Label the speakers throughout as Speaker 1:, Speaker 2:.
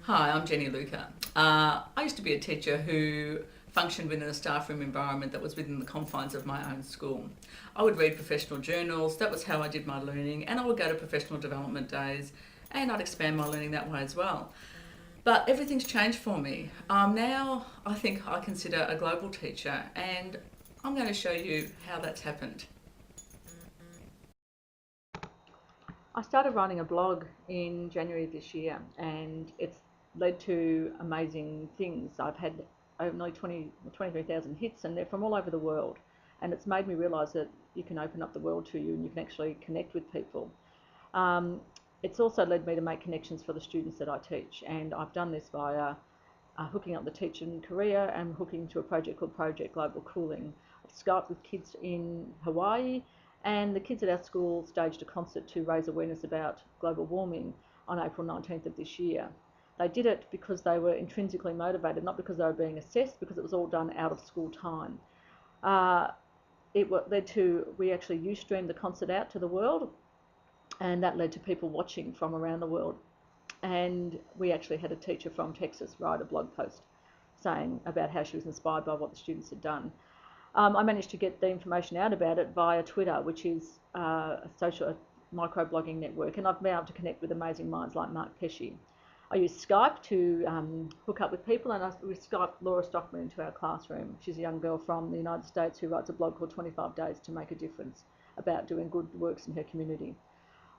Speaker 1: Hi, I'm Jenny Luca. I used to be a teacher who functioned within a staff room environment that was within the confines of my own school. I would read professional journals, that was how I did my learning, and I would go to professional development days and I'd expand my learning that way as well. But everything's changed for me. Now I think I consider a global teacher, and I'm going to show you how that's happened. I started writing a blog in January of this year, and it's led to amazing things. I've had over nearly 23,000 hits, and they're from all over the world. And it's made me realise that you can open up the world to you and you can actually connect with people. Um, it's also led me to make connections for the students that I teach, and I've done this via hooking up the teaching career and hooking to a project called Project Global Cooling. I've Skyped with kids in Hawaii, and the kids at our school staged a concert to raise awareness about global warming on April 19th of this year. They did it because they were intrinsically motivated, not because they were being assessed, because it was all done out of school time. Uh, it led to, we actually Ustreamed the concert out to the world, and that led to people watching from around the world. And we actually had a teacher from Texas write a blog post saying about how she was inspired by what the students had done. I managed to get the information out about it via Twitter, which is a social microblogging network, and I've been able to connect with amazing minds like Mark Pesce. I use Skype to hook up with people, and we Skyped Laura Stockman into our classroom. She's a young girl from the United States who writes a blog called 25 Days to Make a Difference about doing good works in her community.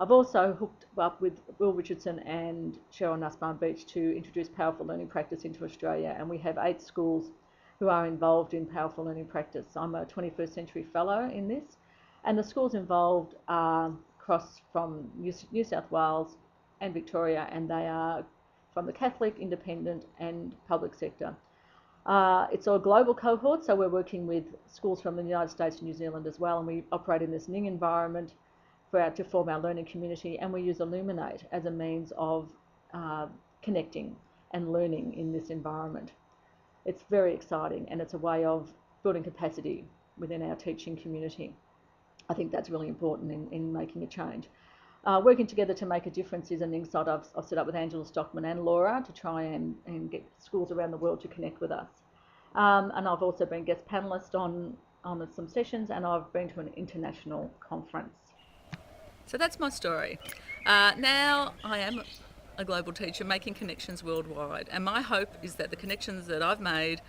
Speaker 1: I've also hooked up with Will Richardson and Cheryl Nussbaum Beach to introduce powerful learning practice into Australia, and we have 8 schools who are involved in powerful learning practice. I'm a 21st Century Fellow in this, and the schools involved are across from New South Wales and Victoria, and they are from the Catholic, independent and public sector. It's a global cohort, so we're working with schools from the United States and New Zealand as well, and we operate in this Ning environment to form our learning community, and we use Illuminate as a means of connecting and learning in this environment. It's very exciting, and it's a way of building capacity within our teaching community. I think that's really important in making a change. Working together to make a difference is an insight I've set up with Angela Stockman and Laura to try and get schools around the world to connect with us. And I've also been guest panellist on some sessions, and I've been to an international conference. So that's my story. Now I am a global teacher making connections worldwide, and my hope is that the connections that I've made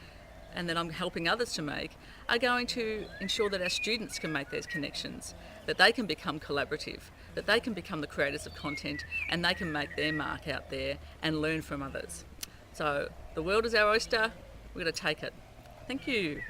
Speaker 1: and that I'm helping others to make are going to ensure that our students can make those connections, that they can become collaborative, that they can become the creators of content, and they can make their mark out there and learn from others. So the world is our oyster, we're going to take it. Thank you.